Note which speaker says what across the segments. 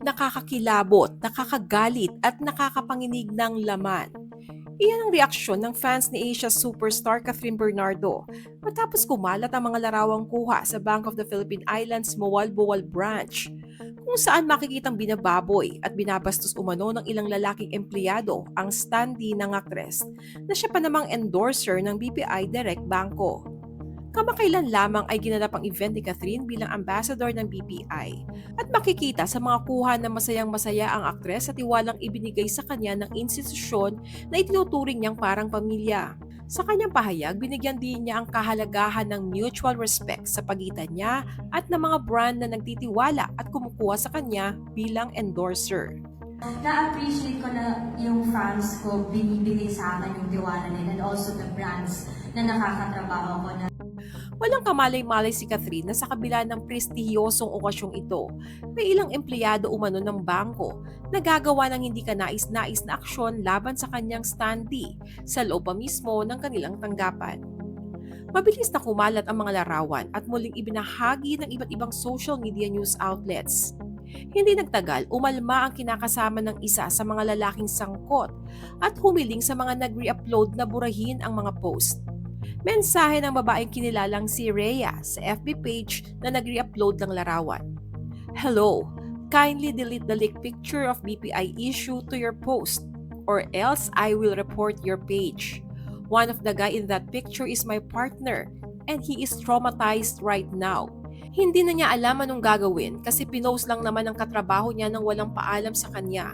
Speaker 1: Nakakakilabot, nakakagalit at nakakapanginig ng laman. Iyan ang reaksyon ng fans ni Asia superstar Catherine Bernardo matapos kumalat ang mga larawang kuha sa Bank of the Philippine Islands Mawal-Boal branch kung saan makikitang binababoy at binabastos umano ng ilang lalaking empleyado ang standee ng aktres na siya pa namang endorser ng BPI Direct Banco. Kamakailan lamang ay ginanap ang event ni Catherine bilang ambassador ng BPI at makikita sa mga kuha na masayang-masaya ang aktres sa tiwalang ibinigay sa kanya ng institusyon na itinuturing niyang parang pamilya. Sa kanyang pahayag, binigyan din niya ang kahalagahan ng mutual respect sa pagitan niya at ng mga brand na nagtitiwala at kumukuha sa kanya bilang endorser.
Speaker 2: Na-appreciate ko na yung fans ko binibigay sa akin yung tiwala nila and also the brands na nakakatrabaho ko na.
Speaker 1: Walang kamalay-malay si Catherine na sa kabila ng prestihiyosong okasyong ito, may ilang empleyado umano ng bangko na gagawa ng hindi kanais-nais na aksyon laban sa kanyang standee sa loob pa mismo ng kanilang tanggapan. Mabilis na kumalat ang mga larawan at muling ibinahagi ng iba't ibang social media news outlets. Hindi nagtagal, umalma ang kinakasama ng isa sa mga lalaking sangkot at humiling sa mga nag-re-upload na burahin ang mga post. Mensahe ng babaeng kinilalang si Rhea sa FB page na nag-re-upload ng larawan. Hello, kindly delete the leaked picture of BPI issue to your post or else I will report your page. One of the guy in that picture is my partner and he is traumatized right now. Hindi na niya alam anong gagawin kasi pinost lang naman ang katrabaho niya nang walang paalam sa kanya.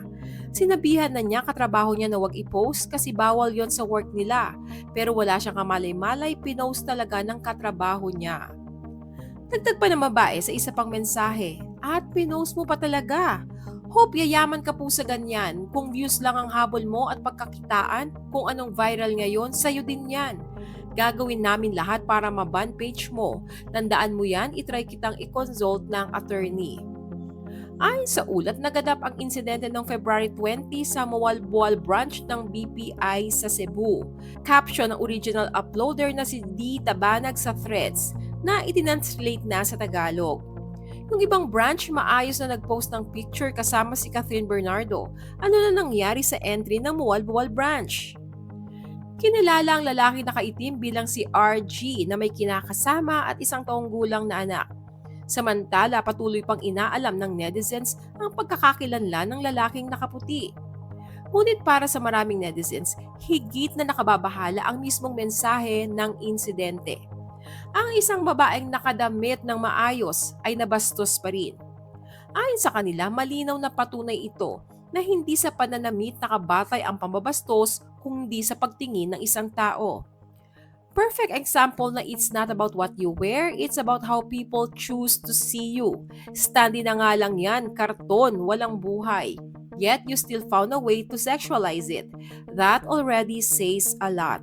Speaker 1: Sinabihan na niya katrabaho niya na wag i-post kasi bawal yon sa work nila. Pero wala siyang kamalay-malay, pinost talaga ng katrabaho niya. Dagdag pa ng babae sa isa pang mensahe, at pinost mo pa talaga. Hope yayaman ka po sa ganyan. Kung views lang ang habol mo at pagkakitaan, kung anong viral ngayon, sayo din yan. Gagawin namin lahat para maban page mo. Tandaan mo yan, itry kitang i-consult ng attorney. Ayon sa ulat, naganap ang insidente noong February 20 sa Mawal-Boal branch ng BPI sa Cebu. Caption ng original uploader na si D. Tabanag sa threads na itinranslate na sa Tagalog. Yung ibang branch maayos na nag-post ng picture kasama si Catherine Bernardo. Ano na nangyari sa entry ng Mawal-Boal branch? Kinilala ang lalaki na kaitim bilang si RG na may kinakasama at isang taong gulang na anak. Samantala, patuloy pang inaalam ng netizens ang pagkakakilanlan ng lalaking nakaputi. Ngunit para sa maraming netizens, higit na nakababahala ang mismong mensahe ng insidente. Ang isang babaeng nakadamit ng maayos ay nabastos pa rin. Ayon sa kanila, malinaw na patunay ito na hindi sa pananamit nakabatay ang pambabastos kundi sa pagtingin ng isang tao. Perfect example na it's not about what you wear, it's about how people choose to see you. Standee na nga lang yan, karton, walang buhay. Yet you still found a way to sexualize it. That already says a lot.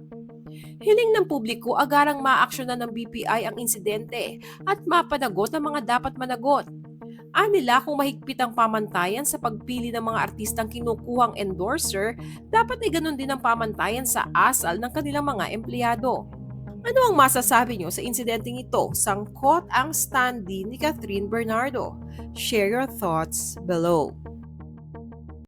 Speaker 1: Hiling ng publiko, agarang maaksyonan ng BPI ang insidente at mapanagot ang mga dapat managot. Anila kung mahigpit ang pamantayan sa pagpili ng mga artistang kinukuhang endorser, dapat ay ganun din ang pamantayan sa asal ng kanilang mga empleyado. Ano ang masasabi nyo sa insidenteng ito? Sangkot ang standee ni Catherine Bernardo. Share your thoughts below.